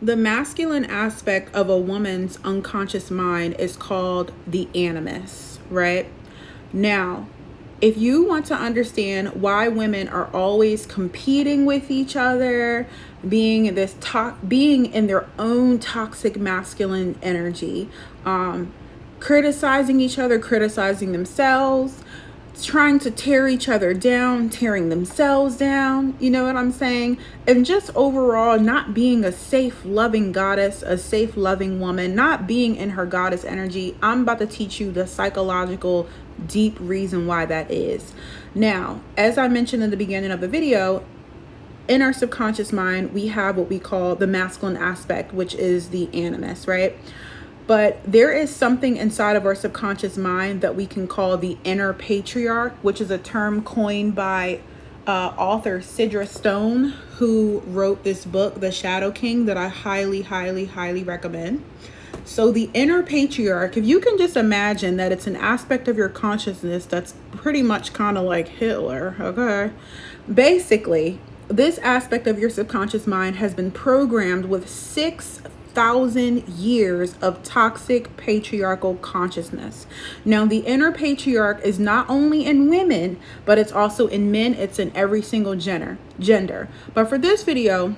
The masculine aspect of a woman's unconscious mind is called the animus, right? Now, if you want to understand why women are always competing with each other, being in their own toxic masculine energy, criticizing each other, criticizing themselves, trying to tear each other down, tearing themselves down, you know what I'm saying? And just overall not being a safe, loving goddess, a safe, loving woman, not being in her goddess energy. I'm about to teach you the psychological, deep reason why that is. Now, as I mentioned in the beginning of the video, in our subconscious mind, we have what we call the masculine aspect, which is the animus, right? But there is something inside of our subconscious mind that we can call the inner patriarch, which is a term coined by author Sidra Stone, who wrote this book, The Shadow King, that I highly, highly, highly recommend. So the inner patriarch, if you can just imagine that it's an aspect of your consciousness that's pretty much kind of like Hitler, okay? Basically, this aspect of your subconscious mind has been programmed with 6,000 years of toxic patriarchal consciousness. Now, the inner patriarch is not only in women, but it's also in men. It's in every single gender. But for this video,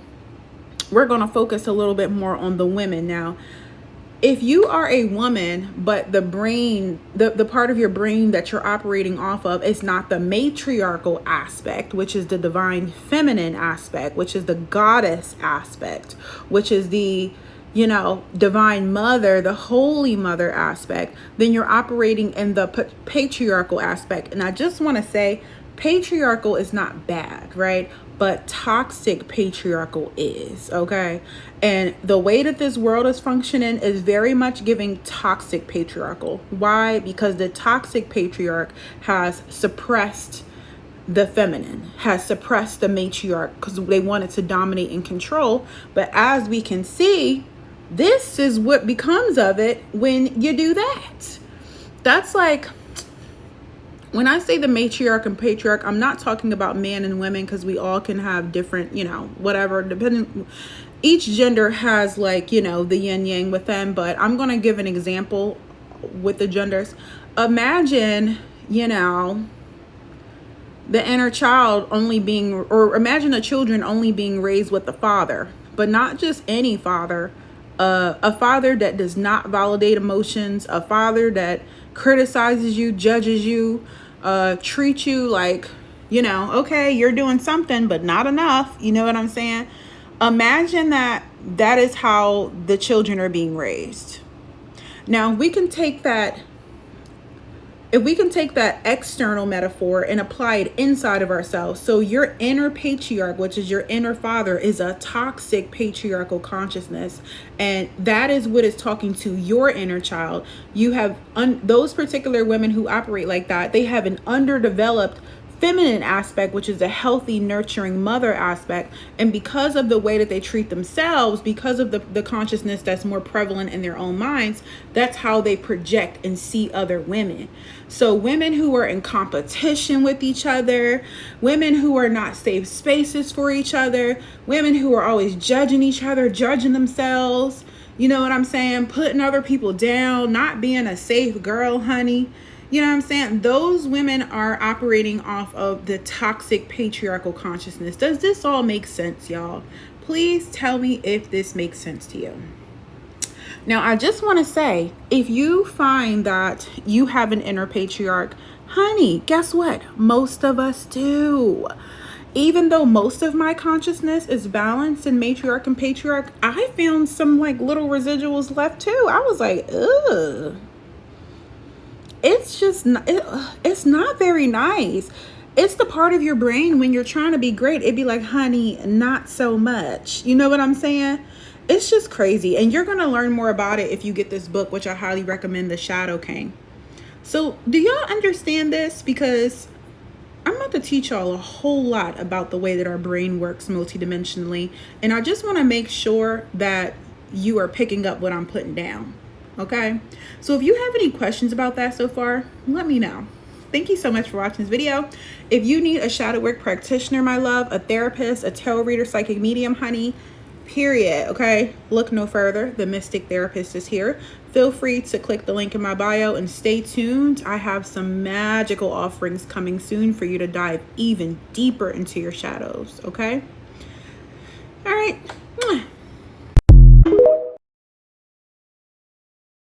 we're going to focus a little bit more on the women. Now, if you are a woman, but the brain, the part of your brain that you're operating off of is not the matriarchal aspect, which is the divine feminine aspect, which is the goddess aspect, which is the, you know, divine mother, the holy mother aspect, then you're operating in the patriarchal aspect. And I just want to say, patriarchal is not bad, right? But toxic patriarchal is, okay? And the way that this world is functioning is very much giving toxic patriarchal. Why? Because the toxic patriarch has suppressed the feminine, has suppressed the matriarch, because they wanted to dominate and control. But as we can see, this is what becomes of it when you do that. That's like, when I say the matriarch and patriarch, I'm not talking about men and women, because we all can have different, you know, whatever, depending. Each gender has, like, you know, the yin yang with them. But I'm going to give an example with the genders. Imagine, you know, the inner child only being, or imagine the children only being raised with the father, but not just any father, a father that does not validate emotions, a father that criticizes you, judges you, treats you like, you know, okay, you're doing something, but not enough. You know what I'm saying? Imagine that is how the children are being raised. Now, we can take that, if we can take that external metaphor and apply it inside of ourselves. So your inner patriarch, which is your inner father, is a toxic patriarchal consciousness. And that is what is talking to your inner child. You have those particular women who operate like that, they have an underdeveloped feminine aspect, which is a healthy, nurturing mother aspect. And because of the way that they treat themselves, because of the consciousness that's more prevalent in their own minds, that's how they project and see other women. So women who are in competition with each other, women who are not safe spaces for each other, women who are always judging each other, judging themselves, you know what I'm saying? Putting other people down, not being a safe girl, honey. You know what I'm saying? Those women are operating off of the toxic patriarchal consciousness. Does this all make sense, y'all? Please tell me if this makes sense to you. Now, I just want to say, if you find that you have an inner patriarch, honey, guess what? Most of us do. Even though most of my consciousness is balanced in matriarch and patriarch, I found some like little residuals left too. I was like, ugh. It's just it's not very nice. It's the part of your brain when you're trying to be great, it'd be like, honey, not so much. You know what I'm saying? It's just crazy. And you're going to learn more about it if you get this book, which I highly recommend, The Shadow King. So do y'all understand this? Because I'm about to teach y'all a whole lot about the way that our brain works multidimensionally. And I just want to make sure that you are picking up what I'm putting down. Okay, so if you have any questions about that so far, let me know. Thank you so much for watching this video. If you need a shadow work practitioner, my love, a therapist, a tarot reader, psychic medium, honey, period. Okay, look no further. The Mystic Therapist is here. Feel free to click the link in my bio and stay tuned. I have some magical offerings coming soon for you to dive even deeper into your shadows. Okay, all right,